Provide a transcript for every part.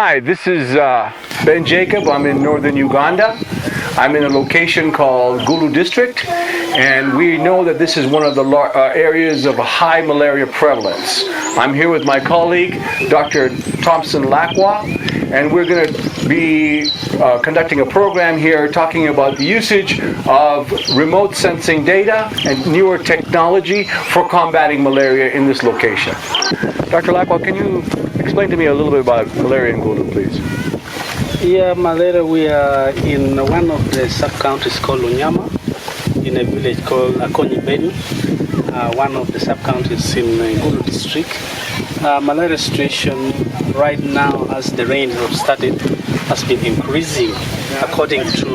Hi, this is Ben Jacob. I'm in northern Uganda. I'm in a location called Gulu District, and we know that this is one of the areas of high malaria prevalence. I'm here with my colleague, Dr. Thompson Lakwa, and we're going to be conducting a program here talking about the usage of remote sensing data and newer technology for combating malaria in this location. Dr. Lakwa, can you explain to me a little bit about malaria in Gulu, please? Yeah, malaria, we are in one of the sub-counties called Unyama, in a village called Akonyi Beni, one of the sub-counties in Gulu district. Malaria situation right now, as the rains have started, has been increasing according to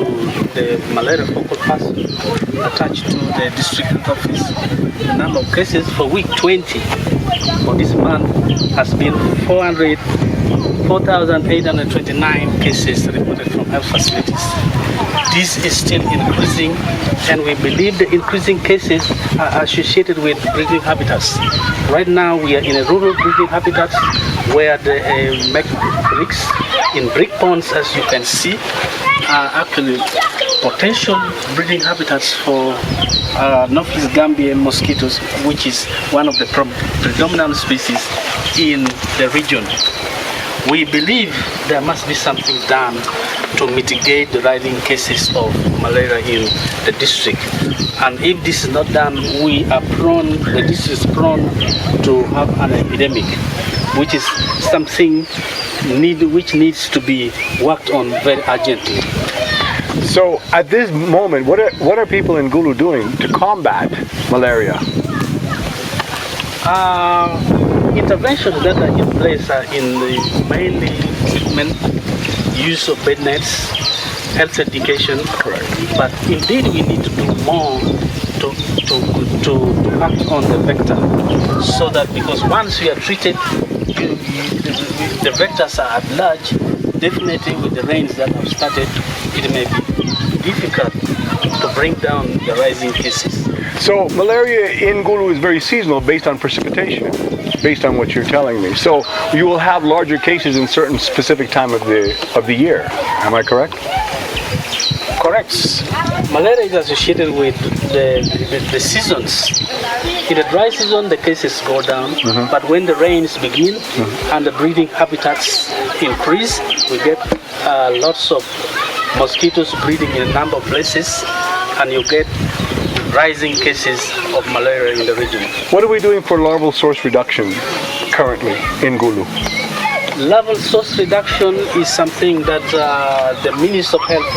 the malaria focal person attached to the district office. The number of cases for week 20 for this month has been 4,829 cases reported from health facilities. This is still increasing, and we believe the increasing cases are associated with breeding habitats. Right now we are in a rural breeding habitat where they make bricks. In brick ponds, as you can see, are actually potential breeding habitats for Anopheles gambiae mosquitoes, which is one of the predominant species in the region. We believe there must be something done to mitigate the rising cases of malaria in the district. And if this is not done, the district is prone to have an epidemic, which is something which needs to be worked on very urgently. So at this moment, what are people in Gulu doing to combat malaria? Interventions that are in place are in the mainly treatment, use of bed nets, health education. Correct. But indeed we need to do more to act on the vector, so that because once we are treated, the vectors are at large. Definitely with the rains that have started, it may be difficult to bring down the rising cases. So malaria in Gulu is very seasonal based on precipitation, based on what you're telling me. So you will have larger cases in certain specific time of the year. Am I correct? Correct. Malaria is associated with the seasons. In the dry season, the cases go down, but when the rains begin and the breeding habitats increase, we get lots of mosquitoes breeding in a number of places, and you get rising cases of malaria in the region. What are we doing for larval source reduction currently in Gulu? Larval source reduction is something that the Ministry of Health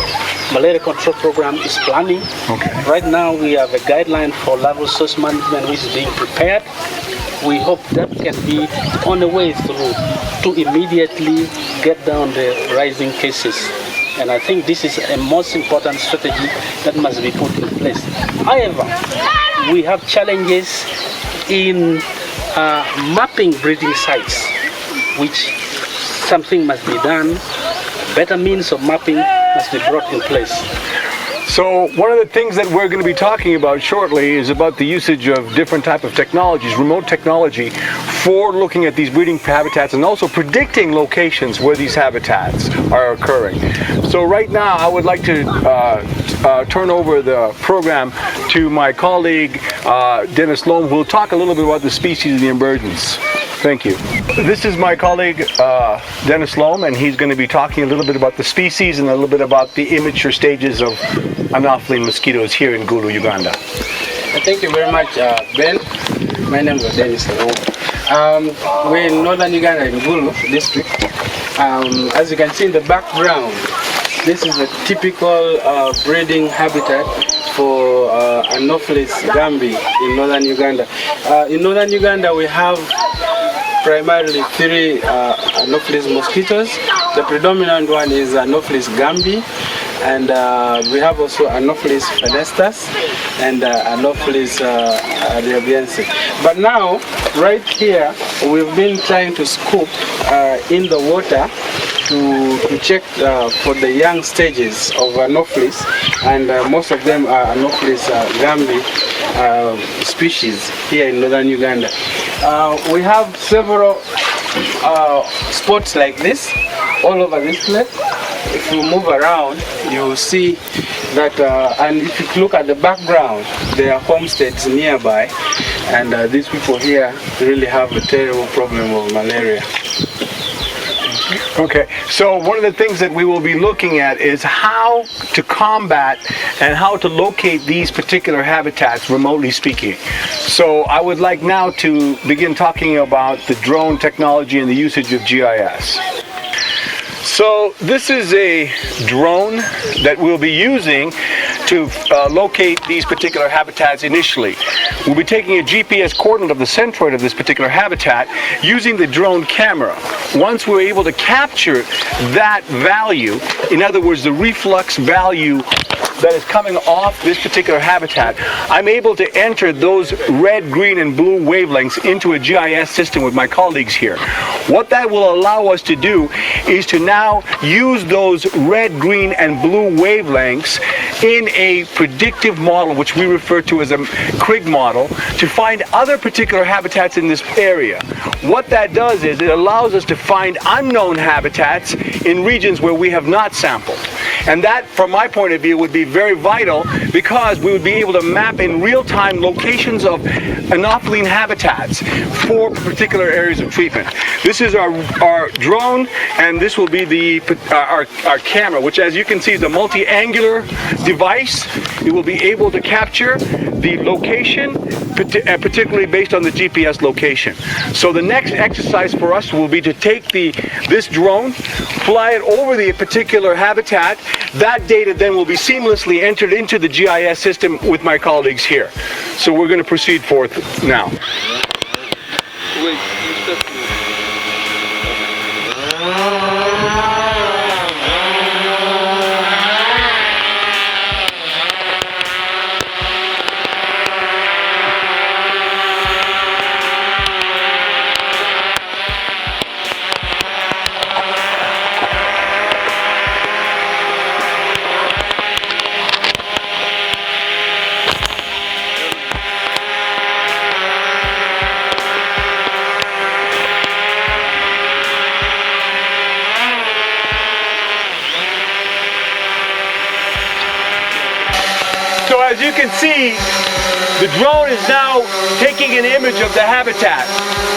Malaria Control Program is planning. Okay. Right now we have a guideline for larval source management which is being prepared. We hope that can be on the way through to immediately get down the rising cases. And I think this is a most important strategy that must be put in place. However, we have challenges in mapping breeding sites, which something must be done. Better means of mapping must be brought in place. So one of the things that we're going to be talking about shortly is about the usage of different type of technologies, remote technology, for looking at these breeding habitats and also predicting locations where these habitats are occurring. So right now I would like to turn over the program to my colleague Dennis Loam, who will talk a little bit about the species and the emergence. Thank you. This is my colleague Dennis Loam, and he's going to be talking a little bit about the species and a little bit about the immature stages of Anopheles mosquitoes here in Gulu, Uganda. Thank you very much, Ben. My name is Dennis Loam. We're in northern Uganda in Gulu district. As you can see in the background, this is a typical breeding habitat for Anopheles gambiae in northern Uganda. In northern Uganda we have primarily three Anopheles mosquitoes. The predominant one is Anopheles gambiae, and we have also Anopheles fenestas and Anopheles arabiense. But now, right here, we've been trying to scoop in the water to check for the young stages of Anopheles, and most of them are Anopheles gambiae species here in northern Uganda. We have several spots like this all over this place. If you move around, you will see that, and if you look at the background, there are homesteads nearby, and these people here really have a terrible problem of malaria. Okay, so one of the things that we will be looking at is how to combat and how to locate these particular habitats, remotely speaking. So I would like now to begin talking about the drone technology and the usage of GIS. So this is a drone that we'll be using to locate these particular habitats initially. We'll be taking a GPS coordinate of the centroid of this particular habitat using the drone camera. Once we're able to capture that value, in other words, the reflux value that is coming off this particular habitat, I'm able to enter those red, green, and blue wavelengths into a GIS system with my colleagues here. What that will allow us to do is to now use those red, green, and blue wavelengths in a predictive model, which we refer to as a CRIG model, to find other particular habitats in this area. What that does is it allows us to find unknown habitats in regions where we have not sampled. And that, from my point of view, would be very vital, because we would be able to map in real time locations of Anopheles habitats for particular areas of treatment. This is our drone, and this will be our camera, which, as you can see, is a multi-angular device. It will be able to capture the location, particularly based on the GPS location. So the next exercise for us will be to take this drone, fly it over the particular habitat. That data then will be seamlessly entered into the GIS system with my colleagues here. So we're going to proceed forth now. So as you can see, the drone is now taking an image of the habitat,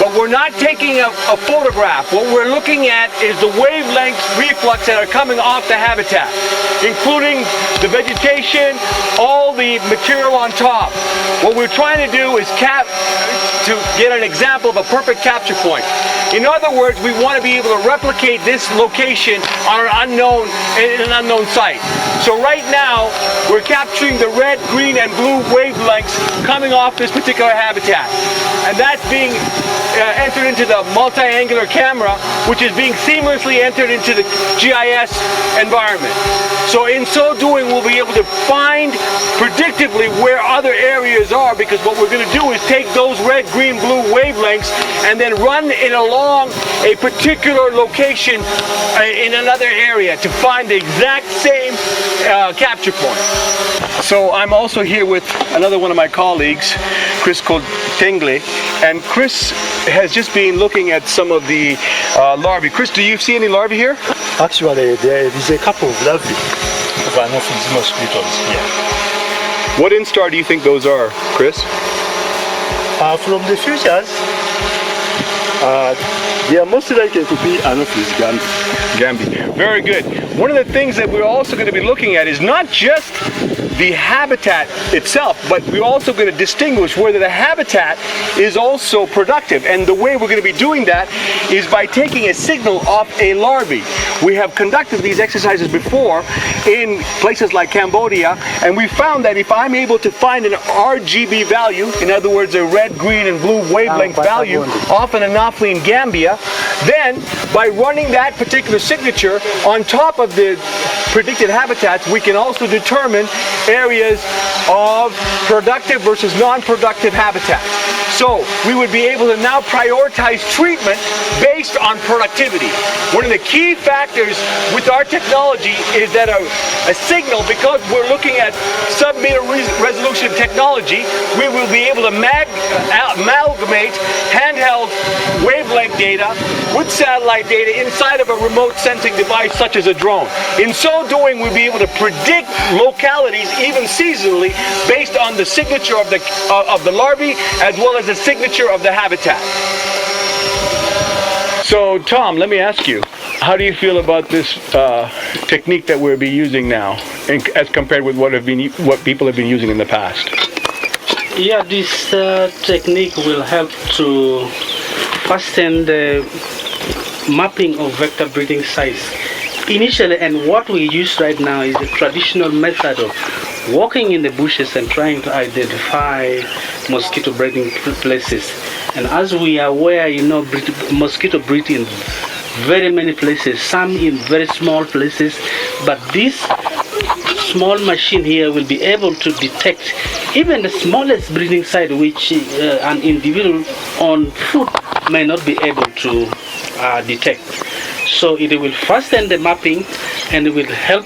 but we're not taking a photograph. What we're looking at is the wavelength reflux that are coming off the habitat, including the vegetation, all the material on top. What we're trying to do is to get an example of a perfect capture point. In other words, we want to be able to replicate this location on an unknown site. So right now, we're capturing the red, green, and blue wavelengths coming off this particular habitat. And that's being entered into the multi-angular camera, which is being seamlessly entered into the GIS environment. So in so doing, we'll be able to find predictively where other areas are, because what we're going to do is take those red, green, blue wavelengths and then run it along a particular location in another area to find the exact same capture point. So I'm also here with another one of my colleagues, Chris Tingley, and Chris has just been looking at some of the larvae. Chris, do you see any larvae here? Actually, there is a couple of larvae of Anopheles mosquitoes here. What instar do you think those are, Chris? From the features, they are most likely to be Anopheles Gambi. Very good. One of the things that we're also going to be looking at is not just the habitat itself, but we're also going to distinguish whether the habitat is also productive. And the way we're going to be doing that is by taking a signal off a larvae. We have conducted these exercises before in places like Cambodia, and we found that if I'm able to find an RGB value, in other words, a red, green, and blue wavelength value off an Anopheles gambia, then by running that particular signature on top of the predicted habitats, we can also determine areas of productive versus non-productive habitats. So we would be able to now prioritize treatment based on productivity. One of the key factors with our technology is that a signal, because we're looking at sub-meter resolution technology, we will be able to amalgamate handheld wavelength data with satellite data inside of a remote sensing device such as a drone. In so doing, we'll be able to predict localities, even seasonally, based on the signature of the larvae as well as the signature of the habitat. So, Tom, let me ask you, how do you feel about this technique that we'll be using now, as compared with what people have been using in the past? Yeah, this technique will help to fasten the mapping of vector breeding sites. Initially, and what we use right now is the traditional method of walking in the bushes and trying to identify mosquito breeding places. And as we are aware, mosquito breed in very many places, some in very small places, but this small machine here will be able to detect even the smallest breeding site which an individual on foot may not be able to detect. So it will fasten the mapping and it will help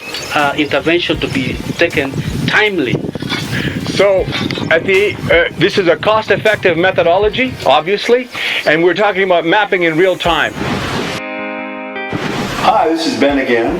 intervention to be taken timely. So, this is a cost-effective methodology, obviously, and we're talking about mapping in real time. Hi, this is Ben again,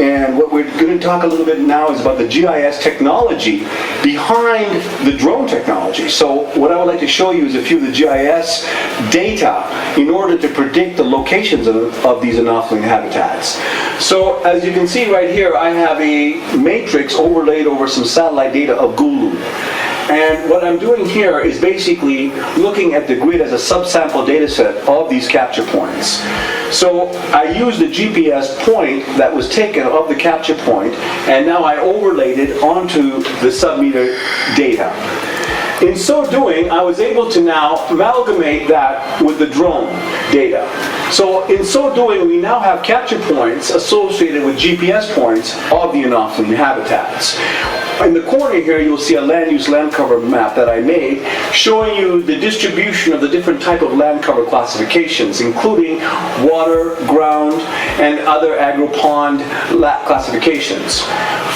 and what we're going to talk a little bit now is about the GIS technology behind the drone technology. So what I would like to show you is a few of the GIS data in order to predict the locations of these anopheles habitats. So as you can see right here, I have a matrix overlaid over some satellite data of Gulu. And what I'm doing here is basically looking at the grid as a subsample data set of these capture points. So I used the GPS point that was taken of the capture point, and now I overlaid it onto the sub-meter data. In so doing, I was able to now amalgamate that with the drone data. So in so doing, we now have capture points associated with GPS points of the Anopheles habitats. In the corner here, you'll see a land use land cover map that I made showing you the distribution of the different type of land cover classifications, including water, ground, and other agro-pond classifications.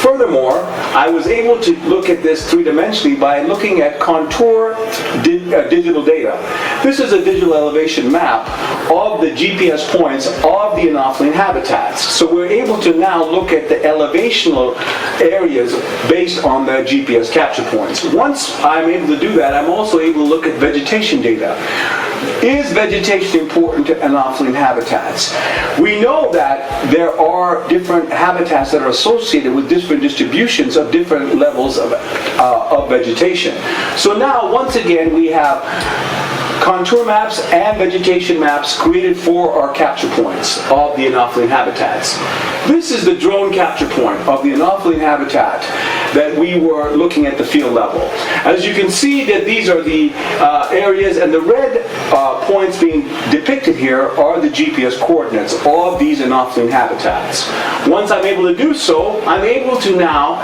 Furthermore, I was able to look at this three-dimensionally by looking at contour digital data. This is a digital elevation map of the GPS points of the Anopheles habitats. So we're able to now look at the elevational areas based on the GPS capture points. Once I'm able to do that, I'm also able to look at vegetation data. Is vegetation important to Anopheles habitats? We know that there are different habitats that are associated with different distributions of different levels of vegetation. So now, once again, we have contour maps and vegetation maps created for our capture points of the Anopheles habitats. This is the drone capture point of the Anopheles habitat that we were looking at the field level. As you can see, that these are the areas, and the red points being depicted here are the GPS coordinates of these Anopheles habitats. Once I'm able to do so, I'm able to now,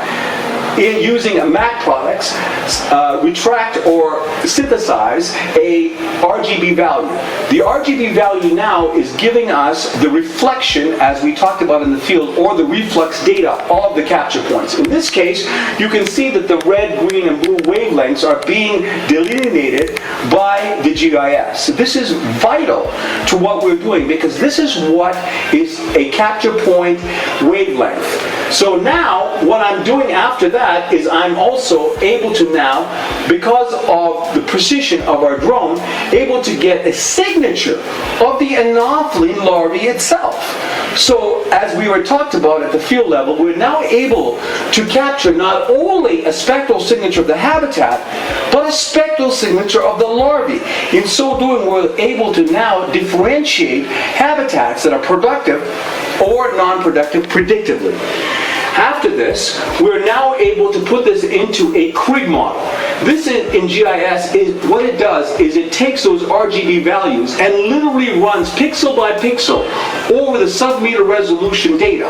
using MAC products, retract or synthesize a RGB value. The RGB value now is giving us the reflection, as we talked about in the field, or the reflex data of the capture points. In this case, you can see that the red, green, and blue wavelengths are being delineated by the GIS. This is vital to what we're doing, because this is what is a capture point wavelength. So now, what I'm doing after that is I'm also able to now, because of the precision of our drone, able to get a signature of the Anopheles larvae itself. So, as we were talked about at the field level, we're now able to capture not only a spectral signature of the habitat, but a spectral signature of the larvae. In so doing, we're able to now differentiate habitats that are productive or non-productive predictively. After this, we're now able to put this into a Krigg model. This in GIS, what it does is it takes those RGB values and literally runs pixel by pixel over the sub-meter resolution data.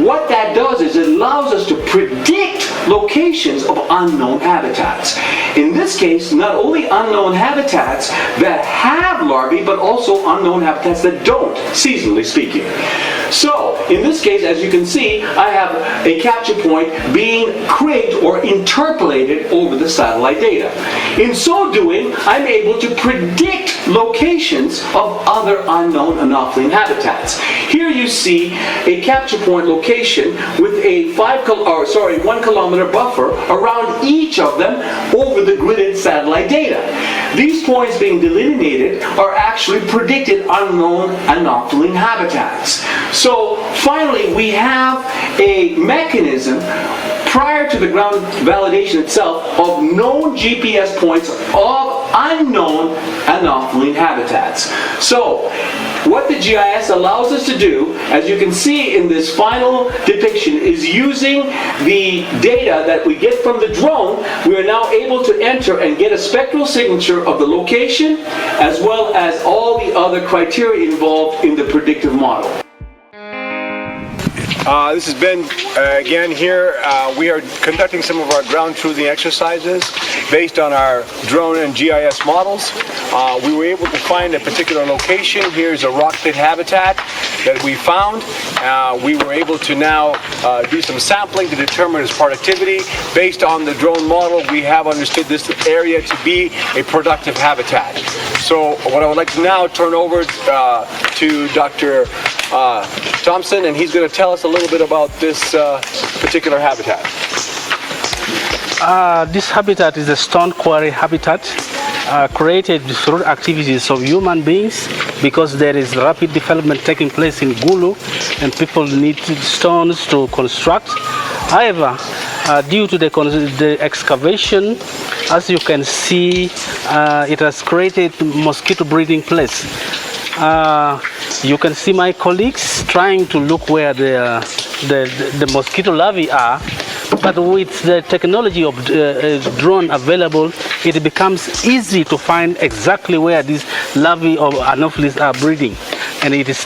What that does is it allows us to predict locations of unknown habitats. In this case, not only unknown habitats that have larvae, but also unknown habitats that don't, seasonally speaking. So, in this case, as you can see, I have a capture point being krigged or interpolated over the satellite data. In so doing, I'm able to predict locations of other unknown Anopheles habitats. Here you see a capture point location with a 1 kilometer buffer around each of them over the gridded satellite data. These points being delineated are actually predicted unknown Anopheles habitats. So finally, we have a mechanism prior to the ground validation itself of known GPS points of unknown Anopheles habitats. So what the GIS allows us to do, as you can see in this final depiction, is using the data that we get from the drone, we are now able to enter and get a spectral signature of the location as well as all the other criteria involved in the predictive model. This has been, again, here. We are conducting some of our ground truthing exercises based on our drone and GIS models. We were able to find a particular location. Here's a rock pit habitat that we found. We were able to now do some sampling to determine its productivity. Based on the drone model, we have understood this area to be a productive habitat. So what I would like to now turn over to Dr. Thompson, and he's going to tell us a little bit about this particular habitat. This habitat is a stone quarry habitat created through activities of human beings because there is rapid development taking place in Gulu and people need stones to construct. However, due to the excavation, as you can see, it has created mosquito breeding place. You can see my colleagues trying to look where the mosquito larvae are, but with the technology of drone available, it becomes easy to find exactly where these larvae of Anopheles are breeding. And it is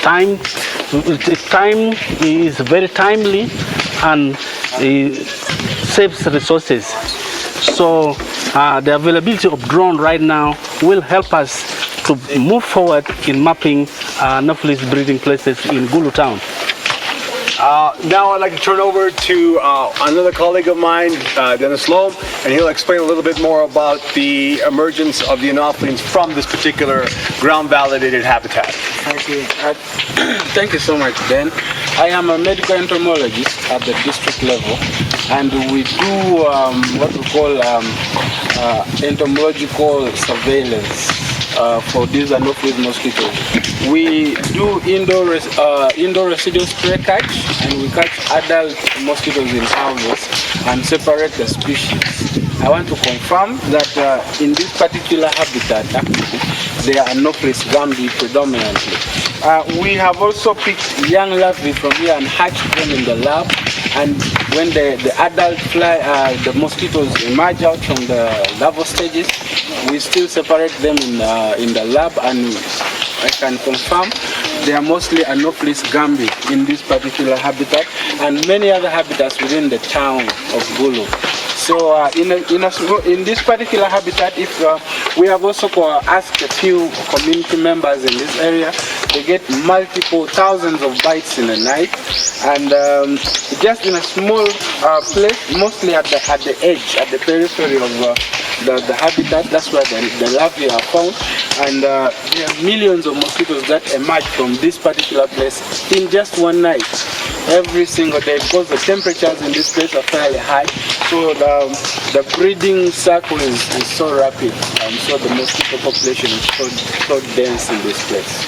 is very timely and saves resources. So the availability of drone right now will help us to move forward in mapping Anopheles breeding places in Gulu town. Now I'd like to turn over to another colleague of mine, Dennis Loeb, and he'll explain a little bit more about the emergence of the Anopheles from this particular ground-validated habitat. Thank you. Thank you so much, Ben. I am a medical entomologist at the district level, and we do what we call entomological surveillance for these Anopheles mosquitoes. We do indoor residual spray catch, and we catch adult mosquitoes in houses and separate the species. I want to confirm that in this particular habitat, actually, they are Anopheles gambiae predominantly. We have also picked young larvae from here and hatched them in the lab. And when the adult the mosquitoes emerge out from the larval stages, we still separate them in the lab, and I can confirm they are mostly Anopheles gambiae in this particular habitat and many other habitats within the town of Gulu. So in this particular habitat, if we have also asked a few community members in this area, they get multiple thousands of bites in a night, and just in a small place, mostly at the edge, at the periphery of the habitat. That's where the larvae are found, and there are millions of mosquitoes that emerge from this particular place in just one night, every single day, because the temperatures in this place are fairly high. So the breeding cycle is so rapid, and so the mosquito population is so dense in this place.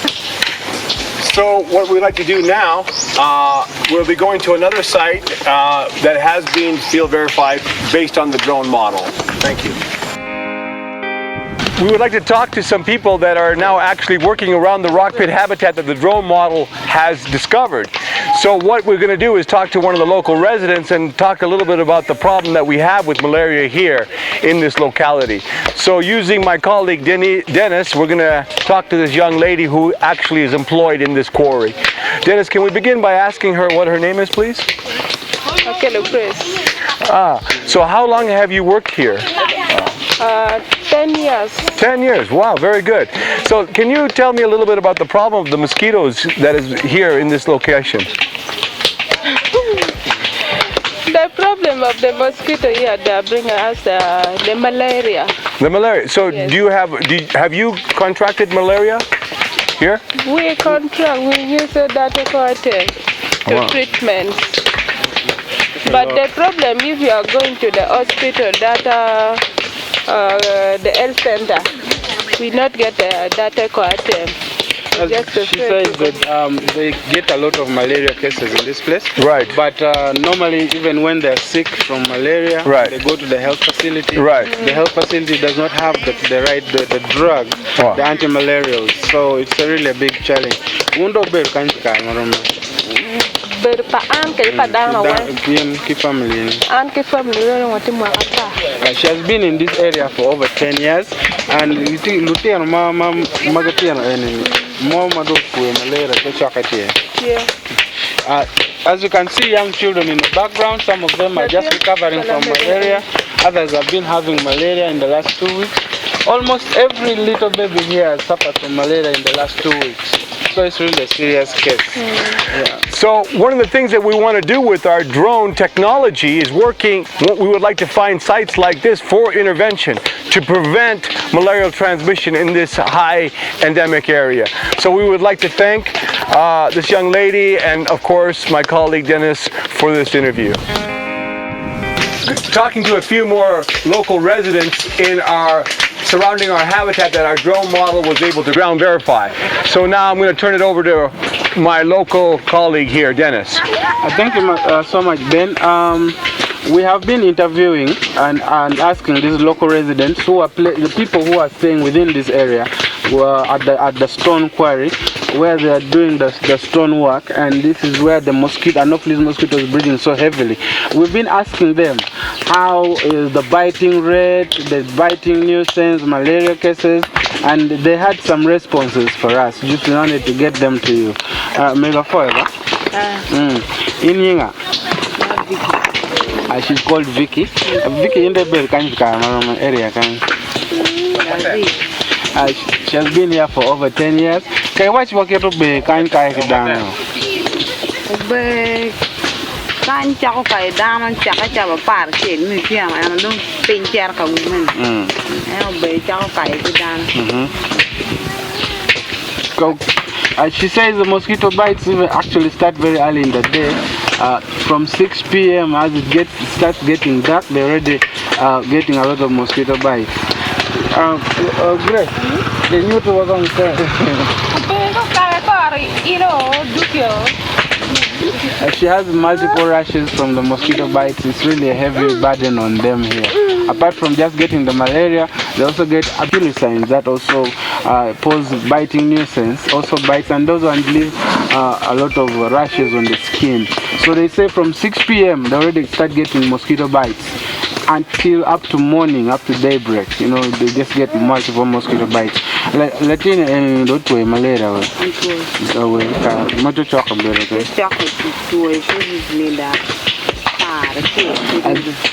So what we'd like to do now, we'll be going to another site that has been field verified based on the drone model. Thank you. We would like to talk to some people that are now actually working around the rock pit habitat that the drone model has discovered. So what we're going to do is talk to one of the local residents and talk a little bit about the problem that we have with malaria here in this locality. So using my colleague Dennis, we're going to talk to this young lady who actually is employed in this quarry. Dennis, can we begin by asking her what her name is, please? So how long have you worked here? 10 years. 10 years, wow, very good. So can you tell me a little bit about the problem of the mosquitoes that is here in this location? The problem of the mosquito here, they bring us the malaria. The malaria. So Yes. have you contracted malaria here? We use that to treatment. But the problem, if you are going to the hospital, the health center, we not get the data coatem. She says that they get a lot of malaria cases in this place. Right. But normally, even when they're sick from malaria, Right. they go to the health facility. Right. The health facility does not have the drug, Wow. the anti-malarials. So it's really a big challenge. She has been in this area for over 10 years, and as you can see, young children in the background, some of them are just recovering from malaria, others have been having malaria in the last 2 weeks. Almost every little baby here has suffered from malaria in the last 2 weeks. So it's really a serious case. Yeah. So one of the things that we want to do with our drone technology is we would like to find sites like this for intervention to prevent malarial transmission in this high endemic area. So we would like to thank this young lady and of course my colleague Dennis for this interview. Talking to a few more local residents surrounding our habitat that our drone model was able to ground verify. So now I'm going to turn it over to my local colleague here, Dennis. Thank you so much, Ben. We have been interviewing and asking these local residents the people who are staying within this area were at the stone quarry where they are doing the stone work, and this is where the Anopheles mosquito is breeding so heavily. We've been asking them how is the biting rate, the biting nuisance, malaria cases, and they had some responses for us. Just wanted to get them to you. Mega forever. In Yinga. She's called Vicky. Vicky in the area. She has been here for over 10 years. Can you watch what you be kind down? Kan chako kay daman chaka chaba par ke mi fiam ana dum pin cher ka women be chako kay dan. She says the mosquito bites actually start very early in the day. From 6 p.m. as it starts getting dark, they're already getting a lot of mosquito bites. Grace, the new to work on she has multiple rashes from the mosquito bites. It's really a heavy burden on them here. Apart from just getting the malaria, they also get apulicines that also pose biting nuisance, also bites, and those ones leave a lot of rashes on the skin. So they say from 6 p.m. they already start getting mosquito bites until up to morning, up to daybreak. You know, they just get multiple mosquito bites. Latin don't way malaria. So we much chocolate.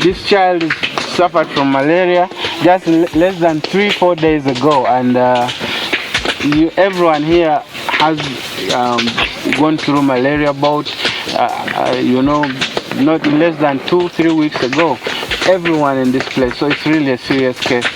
This child suffered from malaria just less than 3-4 days ago, and everyone here has gone through malaria bout. You know, not less than 2-3 weeks ago. Everyone in this place, so it's really a serious case.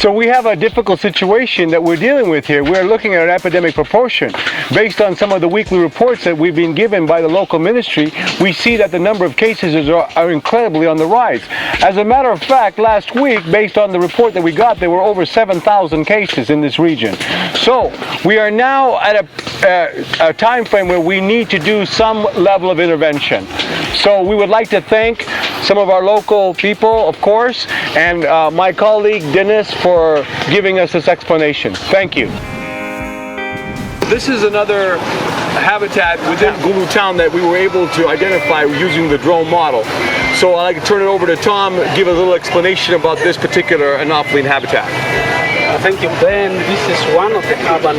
So we have a difficult situation that we're dealing with here. We're looking at an epidemic proportion. Based on some of the weekly reports that we've been given by the local ministry, we see that the number of cases are incredibly on the rise. As a matter of fact, last week, based on the report that we got, there were over 7,000 cases in this region. So we are now at a time frame where we need to do some level of intervention. So we would like to thank some of our local people, of course, and my colleague Dennis for giving us this explanation. Thank you. this is another habitat within Gulu town that we were able to identify using the drone model. So I'd like to turn it over to Tom, give a little explanation about this particular Anopheles habitat. Thank you, Ben. This is one of the urban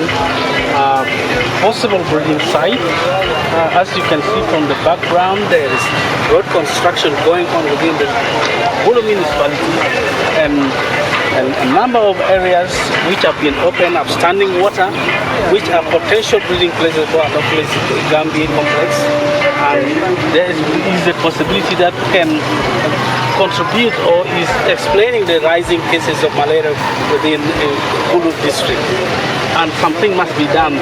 possible breeding site. As you can see from the background, there is road construction going on within the Gulu municipality, and a number of areas which have been open, have standing water, which are potential breeding places for Anopheles Gambia complex. And there is a possibility that can contribute or is explaining the rising cases of malaria within Gulu district. And something must be done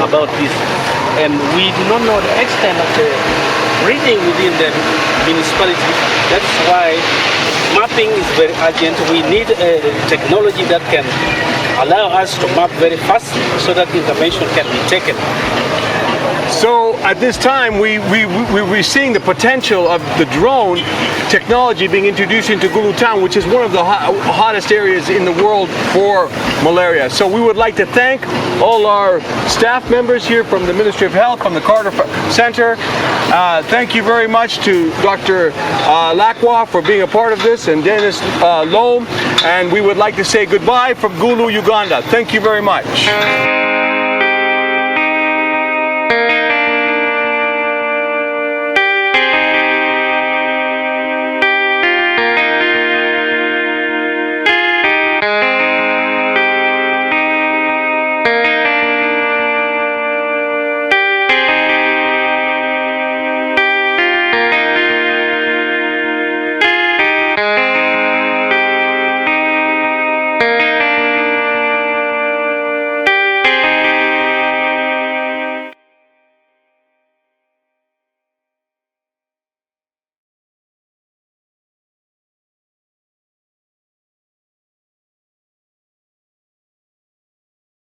about this. And we do not know the extent of the breeding within the municipality. That's why mapping is very urgent. We need a technology that can allow us to map very fast so that intervention can be taken. So at this time, we're seeing the potential of the drone technology being introduced into Gulu town, which is one of the hottest areas in the world for malaria. So we would like to thank all our staff members here from the Ministry of Health, from the Carter Center. Thank you very much to Dr. Lakwa for being a part of this, and Dennis Loam. And we would like to say goodbye from Gulu, Uganda. Thank you very much.